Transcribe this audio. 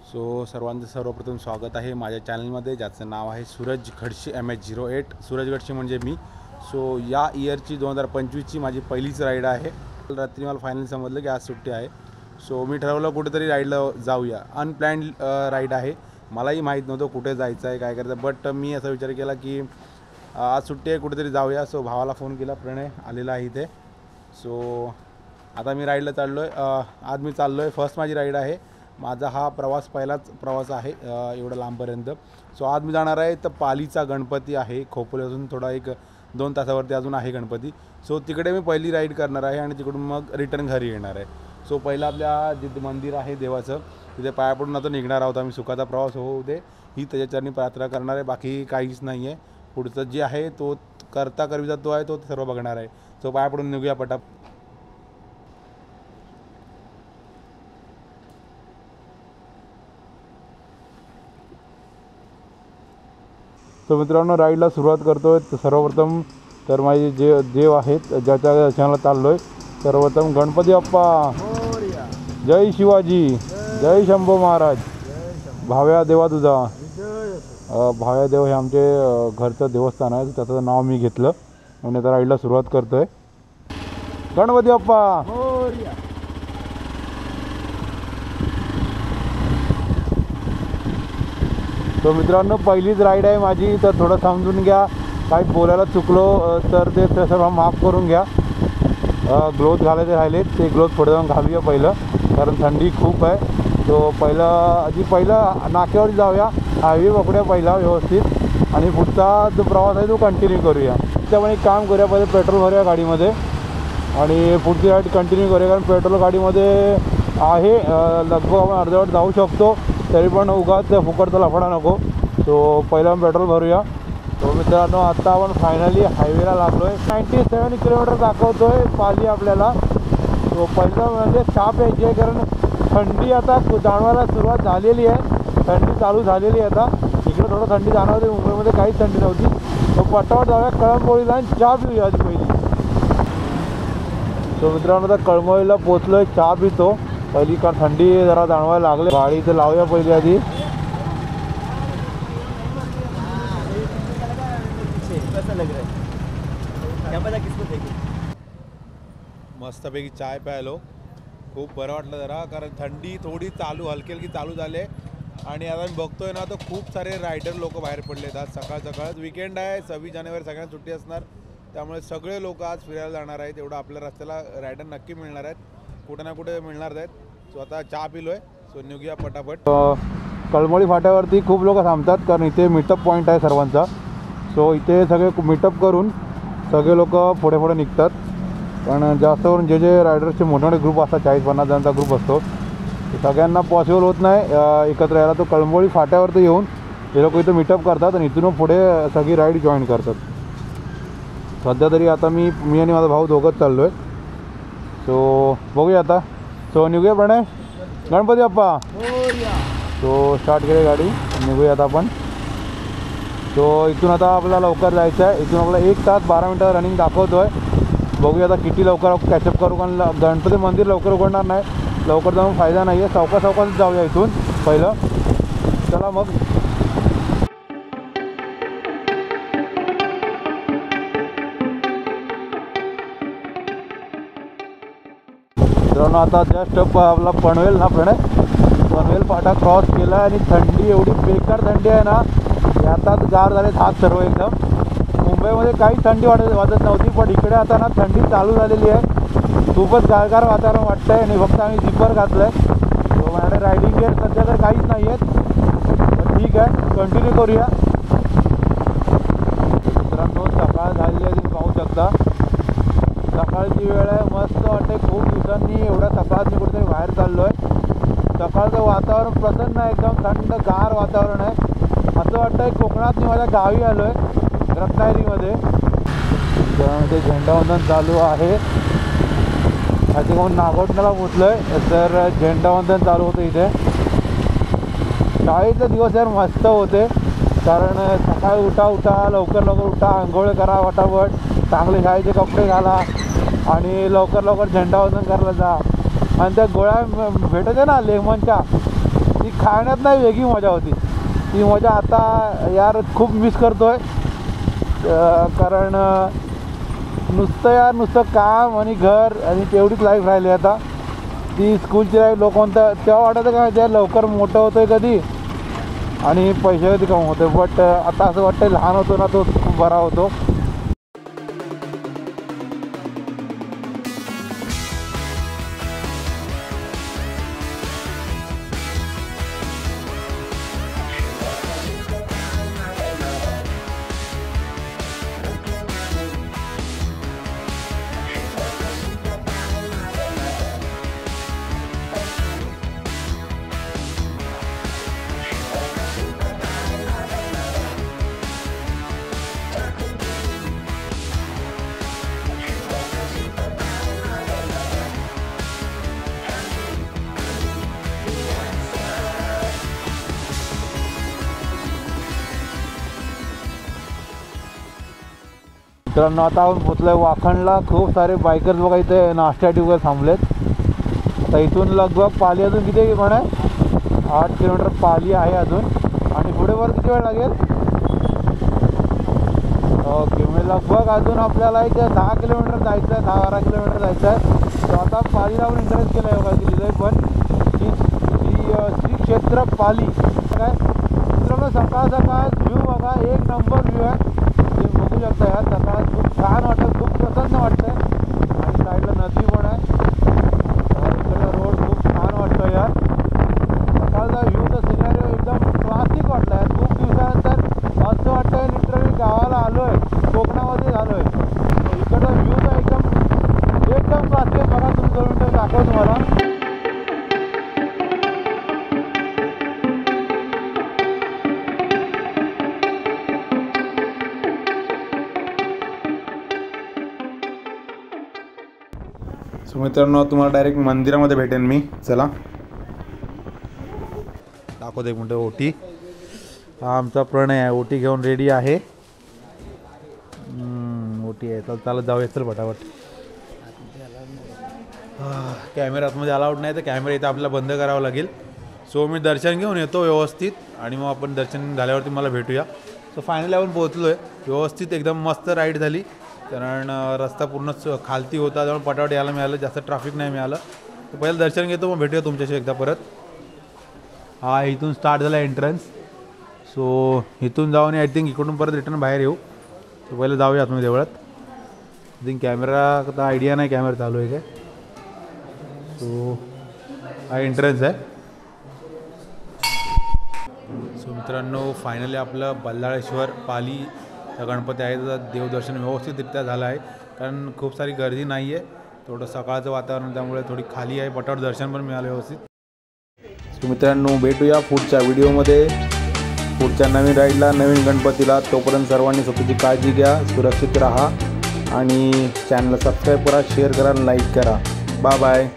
सर्वांचं सर्वप्रथम स्वागत आहे माझ्या चॅनलमध्ये, ज्याचं नाव आहे सूरज खडसे MH08। सूरज खडसे म्हणजे मी। या इयरची 2025ची माझी पहिलीच राईड आहे। रात्री मला फायनली समजलं की आज सुट्टी आहे। मी ठरवलं कुठेतरी राईडला जाऊया। अनप्लॅन्ड राईड आहे, मलाही माहीत नव्हतं कुठे जायचं आहे काय करायचं, बट मी असा विचार केला की आज सुट्टी आहे कुठेतरी जाऊया। भावाला फोन केला, प्रणय आलेला आहे इथे। आता मी राईडला चाललो आहे। आज मी चाललो आहे, फर्स्ट माझी राईड आहे। माझा हा पहिलाच प्रवास आहे एवढा लांबपर्यंत। आज मी जाणार आहे तर पालीचा गणपती आहे, खोपोलीपासून थोडा 1-2 तासावरती अजून आहे गणपती। तिकडे मी पहिली राईड करणार आहे आणि तिकडून मग रिटर्न घरी येणार आहे। पहिलं आपल्या जिथे मंदिर आहे देवाचं, तिथे पाया पडून आता निघणार आहोत आम्ही। सुखाचा प्रवास होऊ दे ही त्याच्या चरणी प्रार्थना करणार आहे, बाकी काहीच नाही आहे। पुढचं जे आहे तो करविता तो आहे, तो सर्व बघणार आहे। पाया पडून निघूया पटाप। मित्रांनो, राईडला सुरुवात करतोय। सर्वप्रथम तर माझे देव आहेत ज्याच्या दर्शनाला चाललो आहे। सर्वप्रथम गणपती बाप्पा, जय शिवाजी, जय शंभू महाराज। भाव्या देवा तुझा। भाव्या देव हे आमचे घरचं देवस्थान आहे, त्याचं नाव मी घेतलं आणि आता राईडला सुरुवात करतोय। गणपती बाप्पा। मित्रांनो, पहिलीच राईड आहे माझी, तर थोडं समजून घ्या। काही बोलायला चुकलो तर ते सर्व माफ करून घ्या। ग्लोव्ज घालायचे राहिले, ते ग्लोव्ज पुढे जाऊन घालूया पहिलं, कारण थंडी खूप आहे। पहिलं नाक्यावर जाऊया, हायवे पकडूया पहिला व्यवस्थित, आणि पुढचा जो प्रवास आहे तो कंटिन्यू करूया। त्यामुळे एक काम करूया, पहिले पेट्रोल भरूया गाडीमध्ये आणि पुढची राईड कंटिन्यू करूया, कारण पेट्रोल गाडीमध्ये आहे। लगभग आपण अर्धवट जाऊ शकतो, तरी पण उगाच फुकटचा लफडा नको। पहिला पेट्रोल भरूया। मित्रांनो, आता आपण फायनली हायवेला लागलो आहे। 97 किलोमीटर दाखवतो आहे पाली आपल्याला। पहिलं म्हणजे चहा प्यायची आहे, कारण थंडी आता जाणवायला सुरुवात झालेली आहे। थंडी चालू झालेली आहे आता। इकडे थोडं थंडी जाणवते, मुंबईमध्ये काहीच थंडी नव्हती। पटापट जाऊया कळंबोळीला आणि चहा पिऊया आधी पहिली। मित्रांनो, आता कळंबोळीला पोचलो आहे, चहा पितो पहिली, कारण थंडी जरा जाणवायला लागली। गाडी इथे लावूया पहिली आधी। मस्तपैकी चाय प्यायलो, खूप बरं वाटलं जरा, कारण थंडी थोडी हलकी हलकी चालू झाली आहे। आणि आता मी बघतोय ना, तर खूप सारे रायडर लोक बाहेर पडलेत। आज सकाळच वीकेंड आहे, 26 जानेवारी, सगळ्यांना सुट्टी असणार, त्यामुळे सगळे लोक आज फिरायला जाणार आहेत। एवढं आपल्या रस्त्याला रायडर नक्की मिळणार आहेत, कुठे ना कुठे मिळणार आहेत। आता चहा पिलोय, निघूया पटापट। कळंबोळी फाट्यावरती खूप लोक थांबतात, कारण इथे मीटअप पॉईंट आहे सर्वांचा। इथे सगळे मीटअप करून सगळे लोक पुढे पुढे निघतात, कारण जास्त करून जे रायडर्सचे मोठे ग्रुप असतात, 40-50 जणांचा ग्रुप असतो, सगळ्यांना पॉसिबल होत नाही एकत्र यायला। कळंबोळी फाट्यावरती येऊन हे लोक इथं मीटअप करतात आणि इथून पुढे सगळी राईड जॉईन करतात। सध्या तरी आता मी आणि माझा भाऊ दोघंच चाललो आहे। बघूया आता। निघूया प्रणय, गणपती बाप्पा। स्टार्ट केली गाडी, निघूया आता आपण। इथून आता आपल्याला लवकर जायचं आहे। इथून आपल्याला 1 तास 12 मिनटं रनिंग दाखवतो आहे। बघूया आता किती लवकर कॅचअप करू, कारण गणपती मंदिर लवकर उघडणार नाही, लवकर जाऊन फायदा नाही आहे। सावकाश जाऊया इथून पहिलं, चला मग। मित्रांनो, आता जस्ट आपला पनवेल फाटा क्रॉस केला आणि थंडी एवढी बेकार थंडी आहे ना, आता गार झाले हात सर्व एकदम। मुंबईमध्ये काही थंडी वाटत नव्हती, पण इकडे आता ना थंडी चालू झालेली आहे। खूपच गारगार वातावरण वाटतं आहे, आणि फक्त आम्ही झिपर घातलं आहे। माझ्याकडे रायडिंग गिअर सध्या तर काहीच नाही आहेत, तर ठीक आहे, कंटिन्यू करूया। मित्रांनो, सकाळ झालेली आहे, तुम्ही पाहू शकता। सकाळची वेळ आहे, मस्त वाटते। खूप दिवसांनी एवढ्या सकाळच मी कुठेतरी बाहेर चाललो आहे। सकाळचं वातावरण प्रसन्न आहे, एकदम थंडगार वातावरण आहे। असं वाटतं आहे कोकणात मी माझ्या गावी आलो आहे, रत्नागिरीमध्ये। ते झेंडावंदन चालू आहे, त्याच्याकडून नागोठण्याला पोचलो आहे, तर झेंडावंदन चालू होतं इथे। शाळेचे दिवस यार मस्त होते, कारण सकाळी उठा लवकर उठा, आंघोळ करा फटाफट, चांगले शाळेचे कपडे घाला आणि लवकर झेंडावंदन करायला जा। आणि त्या गोळ्या भेटते ना लेमनच्या, ती खाण्यात नाही वेगळी मजा होती. ती मजा आता यार खूप मिस करतोय. कारण नुसतं काम आणि घर आणि तेवढीच लाईफ राहिली आता. ती स्कूलची लाईफ लोक म्हणतात तेव्हा वाटायचं काय त्या लवकर मोठं होतं आहे कधी आणि पैसे कधी कमवतो. बट आता असं वाटतं लहान होतो ना तो खूप बरा होतो. मित्रांनो आता आपण पोचलोय वाखणला. खूप सारे बायकर्स बघा इथे नाश्त्यासाठी वगैरे थांबलेत. आता इथून लगभग पाली अजून किती पण आहे 8 किलोमीटर पाली आहे अजून. आणि पुढे वर किती वेळ लागेल? ओके म्हणजे लगभग अजून आपल्याला एक 10 किलोमीटर जायचं आहे, 10-12 किलोमीटर जायचं आहे. तर आता पालीला आपण इंटरेस्ट केलं आहे बघा लिहिलं आहे पण श्री क्षेत्र पाली काय. मित्रांनो सकाळ सकाळ व्ह्यू बघा एक नंबर व्ह्यू आहे. तुम्ही बघू शकता यार सकाळ खूप छान वाटतं, खूप प्रसन्न वाटतंय. आणि साईडला नदी पण आहे. इकडचा रोड खूप छान वाटतो यार. सकाळचा व्ह्यूचा सिनारिओ एकदम क्लासिक वाटला यार. खूप दिवसानंतर असं वाटतंय लिटरली गावाला आलो आहे, कोकणामध्ये झालो आहे. इकडचा व्ह्यूचा एकदम क्लासिक बघा. तुम्ही 2 मिनिटं दाखव तुम्हाला. सो मित्रांनो तुम्हाला डायरेक्ट मंदिरामध्ये भेटेन मी. चला दाखवतो एक मिनटं. ओटी हा आमचा प्रणय आहे. ओटी घेऊन रेडी आहे. ओटी आहे. चल चालत जाऊया. चल फटाफट. कॅमेरा आतमध्ये अलाउड नाही तर कॅमेरा इथं आपल्याला बंद करावा लागेल. सो मी दर्शन घेऊन येतो व्यवस्थित आणि मग आपण दर्शन झाल्यावरती मला भेटूया. सो फायनली आपण पोहोचलो आहे व्यवस्थित. एकदम मस्त राईड झाली. कारण रस्ता पूर्ण खालती होता त्यामुळे पटापट यायला मिळालं, जास्त ट्रॅफिक नाही मिळालं. तर पहिलं दर्शन घेतो मग भेटूया तुमच्याशी एकदा परत. हा इथून स्टार्ट झाला एंट्रन्स. सो इथून जाऊन आय थिंक इकडून परत रिटर्न बाहेर येऊ. तर पहिलं जाऊया आतमध्ये देवळात. आय थिंक कॅमेरा आता आयडिया नाही कॅमेरा चालू आहे काय. सो हा एंट्रन्स आहे. सो मित्रांनो फायनली आपलं बल्लाळेश्वर पाली गणपती आहे त्याचं देवदर्शन व्यवस्थितरित्या झालं आहे. कारण खूप सारी गर्दी नाही आहे. थोडं सकाळचं वातावरण त्यामुळे थोडी खाली आहे. पटापट दर्शन पण मिळालं व्यवस्थित. सो मित्रांनो भेटूया पुढच्या व्हिडिओमध्ये पुढच्या नवीन राईडला नवीन गणपतीला. तोपर्यंत सर्वांनी स्वतःची काळजी घ्या, सुरक्षित राहा आणि चॅनलला सबस्क्राईब करा, शेअर करा, लाईक करा. Bye bye.